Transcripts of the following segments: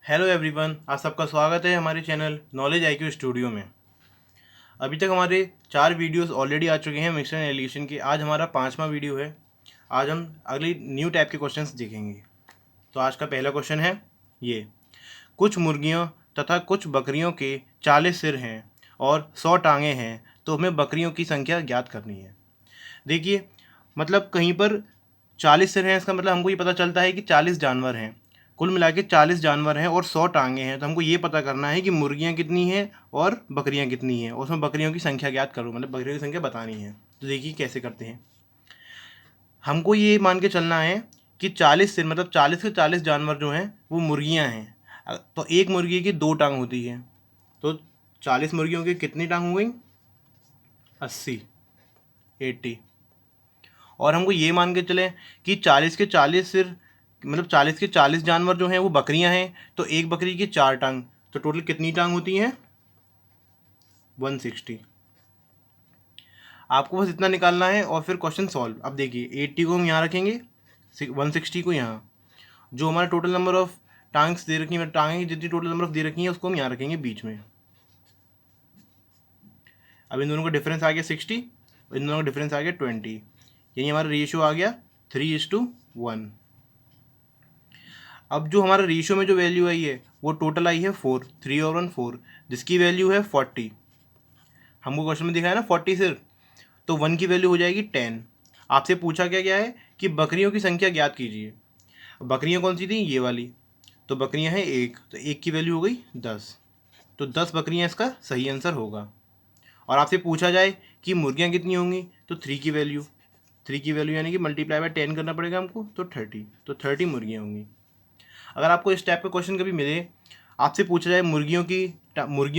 Hello everyone, आप सबका स्वागत है हमारे चैनल नॉलेज आईक्यू स्टूडियो में। अभी तक हमारे 4 वीडियोस ऑलरेडी आ चुके हैं मिक्सर एंड एलिगेशन के। आज हमारा 5वां वीडियो है। आज हम अगली न्यू टाइप के क्वेश्चंस देखेंगे। तो आज का पहला क्वेश्चन है ये: कुछ मुर्गियों तथा कुछ बकरियों के 40 सिर हैं और 100 टांगें हैं, तो हमें बकरियों की संख्या ज्ञात करनी है। देखिए, मतलब कहीं पर 40 सिर हैं, इसका मतलब हमको ये पता चलता है कि 40 जानवर हैं। कुल मिला के 40 जानवर हैं और 100 टांगें हैं, तो हमको ये पता करना है कि मुर्गियाँ कितनी हैं और बकरियाँ कितनी हैं, और उसमें बकरियों की संख्या ज्ञात करो, मतलब बकरियों की संख्या बतानी है। तो देखिए कैसे करते हैं। हमको ये मान के चलना है कि 40 सिर मतलब 40 के 40 जानवर जो हैं वो मुर्गियाँ हैं। तो एक मुर्गी की 2 टांग होती है, तो 40 मुर्गियों की कितनी टांग हो गई? 80, 80। और हमको ये मान के चलें कि 40 के 40 सिर मतलब 40 के 40 जानवर जो हैं वो बकरियां हैं, तो एक बकरी की 4 टांग, तो टोटल कितनी टांग होती हैं? 160। आपको बस इतना निकालना है और फिर क्वेश्चन सॉल्व। अब देखिए 80 को हम यहाँ रखेंगे, 160 को यहाँ। जो हमारा टोटल नंबर ऑफ टांग्स दे रखी है, टांगें जितनी टोटल नंबर ऑफ दे रखी हैं उसको हम यहाँ रखेंगे बीच में। अब इन दोनों का डिफरेंस आ गया 60, इन दोनों का डिफरेंस आ गया 20, यानी हमारा रेशियो आ गया 3:1। अब जो हमारा रेशियो में जो वैल्यू आई है वो टोटल आई है 4, 3 और 1 4, जिसकी वैल्यू है 40। हमको क्वेश्चन में दिखाया ना 40 सिर्फ, तो 1 की वैल्यू हो जाएगी 10। आपसे पूछा क्या गया है कि बकरियों की संख्या ज्ञात कीजिए। बकरियां कौन सी थी? ये वाली। तो बकरियां हैं एक, तो एक की वैल्यू हो गई 10, तो 10 बकरियां इसका सही आंसर होगा। और आपसे पूछा जाए कि मुर्गियां कितनी होंगी, तो 3 की वैल्यू यानी कि मल्टीप्लाई बाय 10 करना पड़ेगा हमको, तो 30, तो 30 मुर्गियाँ होंगी। अगर आपको इस टाइप का क्वेश्चन कभी मिले, आपसे पूछा जाए मुर्गियों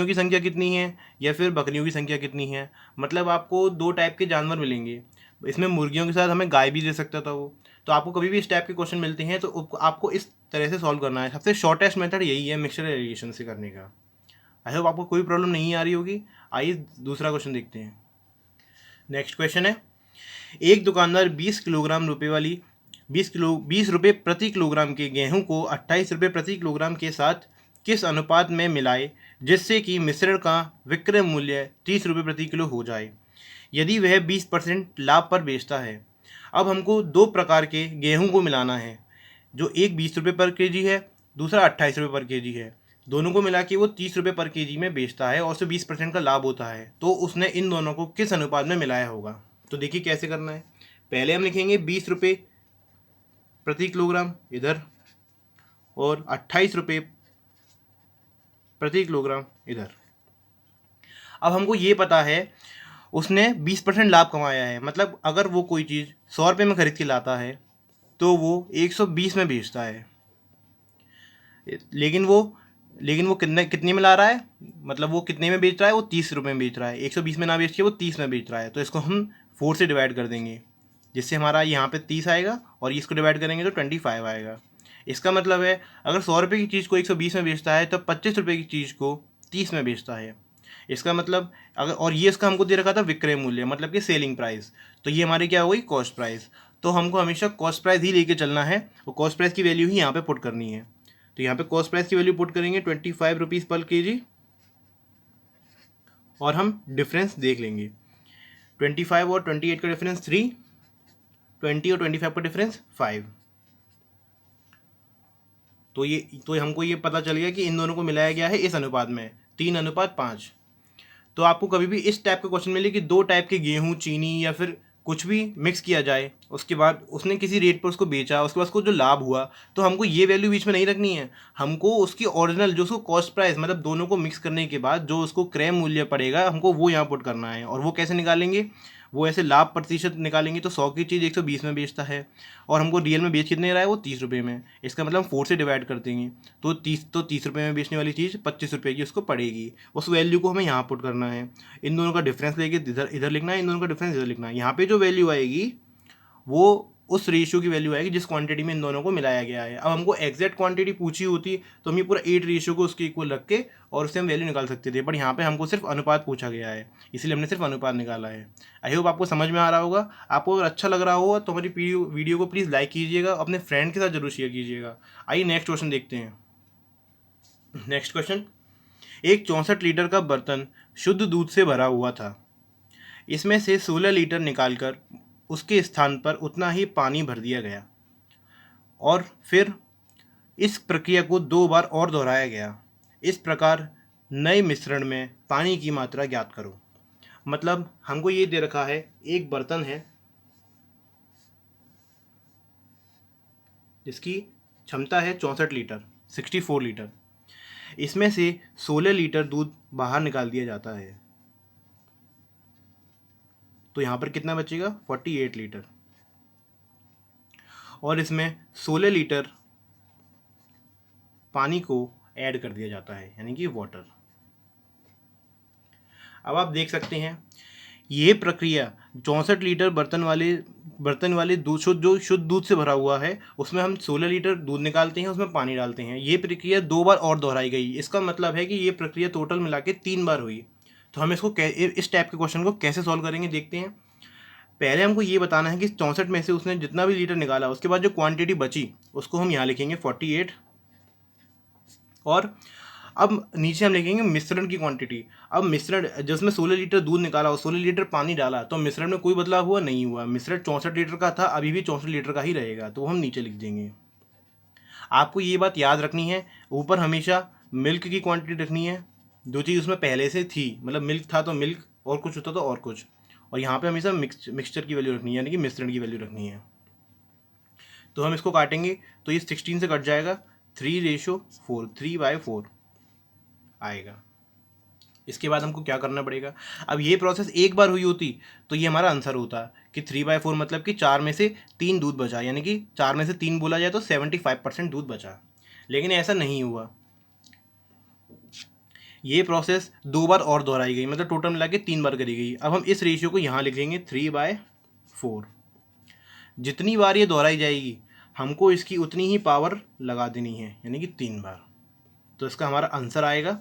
की संख्या कितनी है या फिर बकरियों की संख्या कितनी है, मतलब आपको 2 टाइप के जानवर मिलेंगे। इसमें मुर्गियों के साथ हमें गाय भी दे सकता था वो। तो आपको कभी भी इस टाइप के क्वेश्चन मिलते हैं तो आपको इस तरह से सॉल्व करना है। सबसे शॉर्टेस्ट मेथड यही है मिक्सचर एलिगेशन से करने का। आई होप आपको कोई प्रॉब्लम नहीं आ रही होगी। आइए दूसरा क्वेश्चन देखते हैं। नेक्स्ट क्वेश्चन है: एक दुकानदार 20 रुपये प्रति किलोग्राम के गेहूं को 28 रुपये प्रति किलोग्राम के साथ किस अनुपात में मिलाए जिससे कि मिश्रण का विक्रय मूल्य 30 रुपये प्रति किलो हो जाए, यदि वह 20% लाभ पर बेचता है। अब हमको 2 प्रकार के गेहूं को मिलाना है, जो एक 20 रुपये पर केजी है, दूसरा 28 रुपये पर केजी है। दोनों को मिला के वो 30 रुपये पर केजी में बेचता है और उसे 20% का लाभ होता है। तो उसने इन दोनों को किस अनुपात में मिलाया होगा? तो देखिए कैसे करना है। पहले हम लिखेंगे 20 रुपये प्रति किलोग्राम इधर, और 28 रुपये प्रति किलोग्राम इधर। अब हमको ये पता है उसने 20% लाभ कमाया है, मतलब अगर वो कोई चीज़ 100 रुपये में खरीद के लाता है तो वो 120 में बेचता है। लेकिन वो कितने में ला रहा है, मतलब वो कितने में बेच रहा है? वो 30 रुपये में बेच रहा है। 120 में ना बेच के वो 30 में बेच रहा है, तो इसको हम 4 से डिवाइड कर देंगे, जिससे हमारा यहाँ पे 30 आएगा और इसको डिवाइड करेंगे तो 25 आएगा। इसका मतलब है अगर 100 रुपये की चीज़ को 120 में बेचता है तो 25 रुपये की चीज़ को 30 में बेचता है। इसका मतलब अगर, और ये इसका हमको दे रखा था विक्रय मूल्य, मतलब कि सेलिंग प्राइस, तो ये हमारी क्या हो गई? Cost price. तो हमको हमेशा कॉस्ट प्राइस ही लेके चलना है और कॉस्ट प्राइस की वैल्यू ही यहाँ पे पुट करनी है। तो यहाँ पे कॉस्ट प्राइस की वैल्यू पुट करेंगे 25 रुपीज़ पर केजी, और हम डिफरेंस देख लेंगे। 25 और 28 का डिफरेंस 3, 20 और 25 का डिफरेंस 5। तो हमको ये पता चल गया कि इन दोनों को मिलाया गया है इस अनुपात में, 3:5। तो आपको कभी भी इस टाइप का क्वेश्चन मिले कि 2 टाइप के गेहूँ, चीनी या फिर कुछ भी मिक्स किया जाए, उसके बाद उसने किसी रेट पर उसको बेचा, उसके बाद उसको जो लाभ हुआ, तो हमको ये वैल्यू बीच में नहीं रखनी है। हमको उसकी ओरिजिनल जो उसको कॉस्ट प्राइस, मतलब दोनों को मिक्स करने के बाद जो उसको क्रय मूल्य पड़ेगा, हमको वो यहाँ पुट करना है। और वो कैसे निकालेंगे? वो ऐसे लाभ प्रतिशत निकालेंगे। तो 100 की चीज़ 120 में बेचता है और हमको रियल में बेच कितने रहा है? वो 30 रुपये में। इसका मतलब हम 4 से डिवाइड कर देंगे, तो 30 रुपये में बेचने वाली चीज़ 25 रुपये की उसको पड़ेगी। उस वैल्यू को हमें यहाँ पुट करना है। इन दोनों का डिफरेंस लेके इधर इधर लिखना है, इन दोनों का डिफरेंस इधर लिखना है। यहाँ पे जो वैल्यू आएगी वो उस रेशियो की वैल्यू आएगी जिस क्वांटिटी में इन दोनों को मिलाया गया है। अब हमको एग्जैक्ट क्वांटिटी पूछी होती तो हम ये पूरा 8 रेशियो को उसके इक्वल रख के और उससे हम वैल्यू निकाल सकते थे, बट यहाँ पे हमको सिर्फ अनुपात पूछा गया है, इसलिए हमने सिर्फ अनुपात निकाला है। आई होप आपको समझ में आ रहा होगा। आपको अगर अच्छा लग रहा हो तो हमारी वीडियो को प्लीज़ लाइक कीजिएगा, अपने फ्रेंड के साथ जरूर शेयर कीजिएगा। आइए नेक्स्ट क्वेश्चन देखते हैं। नेक्स्ट क्वेश्चन, एक 64 लीटर का बर्तन शुद्ध दूध से भरा हुआ था। इसमें से 16 लीटर निकालकर उसके स्थान पर उतना ही पानी भर दिया गया और फिर इस प्रक्रिया को 2 बार और दोहराया गया। इस प्रकार नए मिश्रण में पानी की मात्रा ज्ञात करो। मतलब हमको ये दे रखा है, एक बर्तन है जिसकी क्षमता है 64 लीटर, 64 लीटर। इसमें से 16 लीटर दूध बाहर निकाल दिया जाता है, तो यहाँ पर कितना बचेगा? 48 लीटर। और इसमें 16 लीटर पानी को ऐड कर दिया जाता है, यानी कि वाटर। अब आप देख सकते हैं ये प्रक्रिया 64 लीटर बर्तन वाले दूध, जो शुद्ध दूध से भरा हुआ है, उसमें हम 16 लीटर दूध निकालते हैं, उसमें पानी डालते हैं। ये प्रक्रिया 2 बार और दोहराई गई। इसका मतलब है कि ये प्रक्रिया टोटल मिला के 3 बार हुई। तो हम इसको इस टाइप के क्वेश्चन को कैसे सॉल्व करेंगे देखते हैं। पहले हमको ये बताना है कि 64 में से उसने जितना भी लीटर निकाला, उसके बाद जो क्वांटिटी बची उसको हम यहाँ लिखेंगे 48। और अब नीचे हम लिखेंगे मिश्रण की क्वांटिटी। अब मिश्रण, जिसमें 16 लीटर दूध निकाला और 16 लीटर पानी डाला, तो मिश्रण में कोई बदलाव हुआ? नहीं हुआ। मिश्रण 64 लीटर का था, अभी भी 64 लीटर का ही रहेगा, तो हम नीचे लिख देंगे। आपको ये बात याद रखनी है, ऊपर हमेशा मिल्क की क्वांटिटी रखनी है। जो चीज़ उसमें पहले से थी, मतलब मिल्क था तो मिल्क, और कुछ होता तो और कुछ। और यहाँ पे हमेशा मिक्सचर की वैल्यू रखनी है, यानी कि मिश्रण की वैल्यू रखनी है। तो हम इसको काटेंगे तो ये 16 से कट जाएगा, 3:4, 3/4 आएगा। इसके बाद हमको क्या करना पड़ेगा? अब ये प्रोसेस एक बार हुई होती तो ये हमारा आंसर होता कि 3/4 मतलब कि 4 में से 3 दूध बचा, यानी कि 4 में से 3 बोला जाए तो 75% दूध बचा। लेकिन ऐसा नहीं हुआ। ये प्रोसेस 2 बार और दोहराई गई, मतलब टोटल मिला के 3 बार करी गई। अब हम इस रेशियो को यहाँ लिख देंगे 3/4। जितनी बार ये दोहराई जाएगी हमको इसकी उतनी ही पावर लगा देनी है, यानी कि 3 बार। तो इसका हमारा आंसर आएगा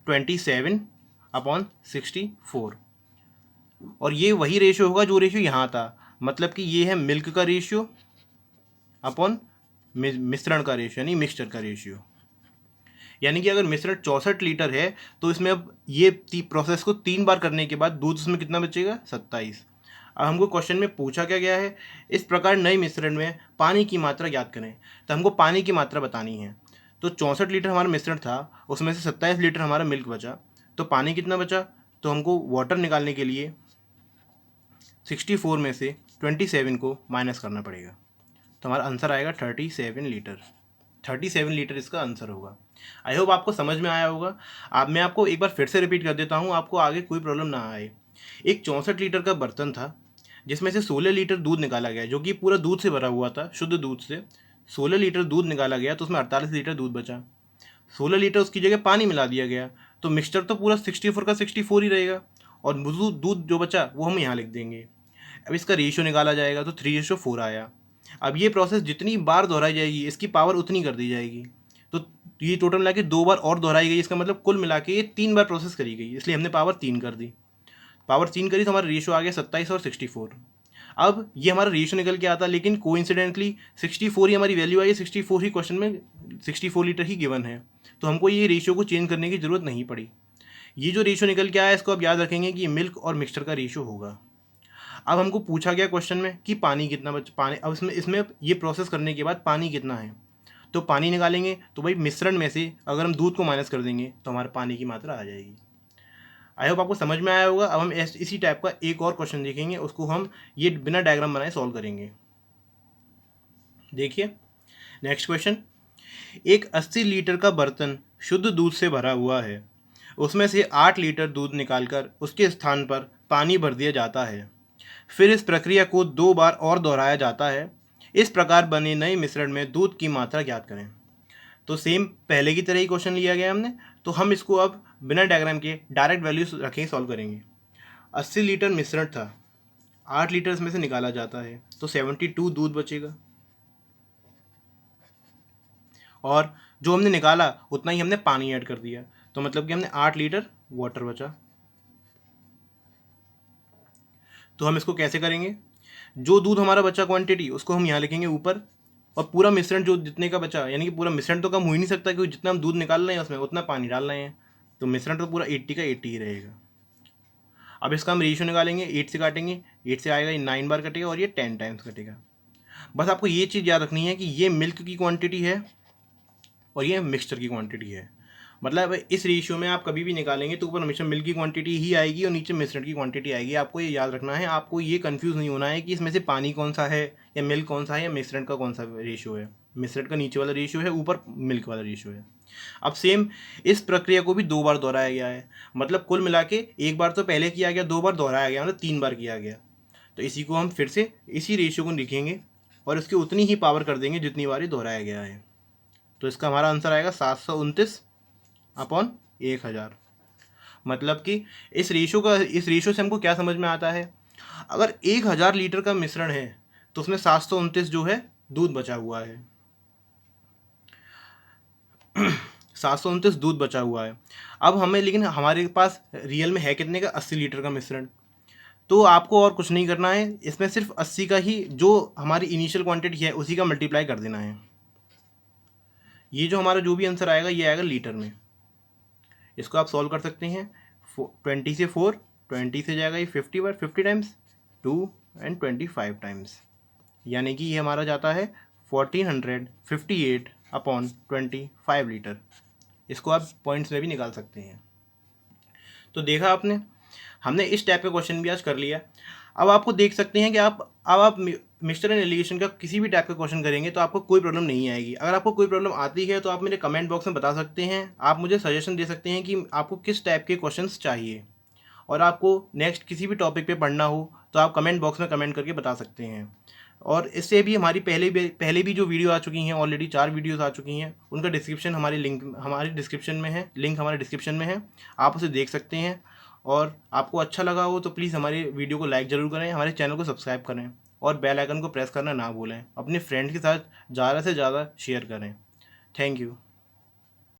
27/64। और ये वही रेशियो होगा जो रेशियो यहाँ था, मतलब कि ये है मिल्क का रेशियो अपॉन मिश्रण का रेशियो, यानी मिक्सचर का रेशियो। यानी कि अगर मिश्रण 64 लीटर है तो इसमें अब ये प्रोसेस को 3 बार करने के बाद दूध उसमें कितना बचेगा? 27। अब हमको क्वेश्चन में पूछा क्या गया है? इस प्रकार नए मिश्रण में पानी की मात्रा ज्ञात करें। तो हमको पानी की मात्रा बतानी है। तो 64 लीटर हमारा मिश्रण था, उसमें से 27 लीटर हमारा मिल्क बचा, तो पानी कितना बचा? तो हमको वाटर निकालने के लिए 64 में से 27 को माइनस करना पड़ेगा। तो हमारा आंसर आएगा 37 लीटर। 37 लीटर इसका आंसर होगा। आई होप आपको समझ में आया होगा। मैं आपको एक बार फिर से रिपीट कर देता हूँ, आपको आगे कोई प्रॉब्लम ना आए। एक 64 लीटर का बर्तन था जिसमें से 16 लीटर दूध निकाला गया, जो कि पूरा दूध से भरा हुआ था, शुद्ध दूध से 16 लीटर दूध निकाला गया, तो उसमें 48 लीटर दूध बचा। 16 लीटर उसकी जगह पानी मिला दिया गया, तो मिक्सचर तो पूरा 64 का 64 ही रहेगा, और दूध जो बचा वो हम यहाँ लिख देंगे। अब इसका रेशियो निकाला जाएगा तो 3:4 आया। अब ये प्रोसेस जितनी बार दोहराई जाएगी इसकी पावर उतनी कर दी जाएगी। तो ये टोटल मिला के 2 बार और दोहराई गई, इसका मतलब कुल मिला के ये 3 बार प्रोसेस करी गई, इसलिए हमने पावर 3 कर दी। पावर 3 करी तो हमारा रेशियो आ गया 27 और 64। अब ये हमारा रेशियो निकल के आता, लेकिन कोइंसिडेंटली 64 ही हमारी वैल्यू आई है, 64 ही क्वेश्चन में 64 लीटर ही गिवन है, तो हमको ये रेशियो को चेंज करने की ज़रूरत नहीं पड़ी। ये जो रेशियो निकल के आया इसको आप याद रखेंगे कि ये मिल्क और मिक्सचर का रेशियो होगा। अब हमको पूछा गया क्वेश्चन में कि पानी कितना पानी, अब इसमें ये प्रोसेस करने के बाद पानी कितना है, तो पानी निकालेंगे तो भाई मिश्रण में से अगर हम दूध को माइनस कर देंगे तो हमारे पानी की मात्रा आ जाएगी। आई होप आपको समझ में आया होगा। अब हम इसी टाइप का एक और क्वेश्चन देखेंगे, उसको हम ये बिना डायग्राम बनाए सॉल्व करेंगे। देखिए नेक्स्ट क्वेश्चन, एक 80 लीटर का बर्तन शुद्ध दूध से भरा हुआ है। उसमें से 8 लीटर दूध निकालकर उसके स्थान पर पानी भर दिया जाता है। फिर इस प्रक्रिया को 2 बार और दोहराया जाता है। इस प्रकार बने नए मिश्रण में दूध की मात्रा ज्ञात करें। तो सेम पहले की तरह ही क्वेश्चन लिया गया हमने, तो हम इसको अब बिना डायग्राम के डायरेक्ट वैल्यूज रखें सॉल्व करेंगे। 80 लीटर मिश्रण था, 8 लीटर इसमें से निकाला जाता है, तो 72 दूध बचेगा, और जो हमने निकाला उतना ही हमने पानी ऐड कर दिया, तो मतलब कि हमने 8 लीटर वाटर बचा। तो हम इसको कैसे करेंगे? जो दूध हमारा बचा क्वांटिटी उसको हम यहाँ लिखेंगे ऊपर और पूरा मिश्रण जो जितने का बचा, यानी कि पूरा मिश्रण तो कम हो ही नहीं सकता, क्योंकि जितना हम दूध निकाल रहे हैं उसमें उतना पानी डाल रहे हैं, तो मिश्रण तो पूरा 80 का 80 ही रहेगा। अब इसका हम रेशियो निकालेंगे, 8 से काटेंगे, 8 से आएगा, ये 9 बार कटेगा और ये 10 टाइम्स कटेगा। बस आपको ये चीज़ याद रखनी है कि ये मिल्क की क्वांटिटी है और ये मिक्सचर की क्वांटिटी है। मतलब इस रेशियो में आप कभी भी निकालेंगे तो ऊपर हमेशा मिल्क की क्वांटिटी ही आएगी और नीचे मिश्रण की क्वांटिटी आएगी। आपको ये याद रखना है, आपको ये कंफ्यूज नहीं होना है कि इसमें से पानी कौन सा है या मिल्क कौन सा है या मिश्रण का कौन सा रेशियो है। मिश्रण का नीचे वाला रेशियो है, ऊपर मिल्क वाला रेशियो है। अब सेम इस प्रक्रिया को भी 2 बार दोहराया गया है, मतलब कुल मिला के 1 बार तो पहले किया गया, 2 बार दोहराया गया, मतलब 3 बार किया गया। तो इसी को हम फिर से इसी रेशियो को लिखेंगे और इसकी उतनी ही पावर कर देंगे जितनी बार ये दोहराया गया है। तो इसका हमारा आंसर आएगा 729 अपॉन 1000। मतलब कि इस रेशियो से हमको क्या समझ में आता है, अगर 1000 लीटर का मिश्रण है तो उसमें 729 जो है दूध बचा हुआ है। 729 दूध बचा हुआ है। अब हमें, लेकिन हमारे पास रियल में है कितने का, 80 लीटर का मिश्रण। तो आपको और कुछ नहीं करना है, इसमें सिर्फ 80 का ही जो हमारी इनिशियल क्वांटिटी है उसी का मल्टीप्लाई कर देना है। ये जो हमारा जो भी आंसर आएगा ये आएगा लीटर में। इसको आप सॉल्व कर सकते हैं। 20 से 4, 20 से जाएगा ये 50 बार, 50 टाइम्स 2 एंड 25 टाइम्स, यानी कि ये हमारा जाता है 1458 अपॉन 25 लीटर। इसको आप पॉइंट्स में भी निकाल सकते हैं। तो देखा आपने, हमने इस टाइप का क्वेश्चन भी आज कर लिया। अब आपको देख सकते हैं कि आप मिक्सचर एंड एलिगेशन का किसी भी टाइप का क्वेश्चन करेंगे तो आपको कोई प्रॉब्लम नहीं आएगी। अगर आपको कोई प्रॉब्लम आती है तो आप मेरे कमेंट बॉक्स में बता सकते हैं, आप मुझे सजेशन दे सकते हैं कि आपको किस टाइप के क्वेश्चंस चाहिए, और आपको नेक्स्ट किसी भी टॉपिक पे पढ़ना हो तो आप कमेंट बॉक्स में कमेंट करके बता सकते हैं। और इससे भी हमारी पहले भी जो वीडियो आ चुकी हैं, ऑलरेडी 4 वीडियोस आ चुकी हैं, उनका डिस्क्रिप्शन हमारे डिस्क्रिप्शन में है, लिंक हमारे डिस्क्रिप्शन में है, आप उसे देख सकते हैं। और आपको अच्छा लगा हो तो प्लीज़ हमारे वीडियो को लाइक ज़रूर करें, हमारे चैनल को सब्सक्राइब करें और बेल आइकन को प्रेस करना ना भूलें। अपने फ्रेंड्स के साथ ज़्यादा से ज़्यादा शेयर करें। Thank you.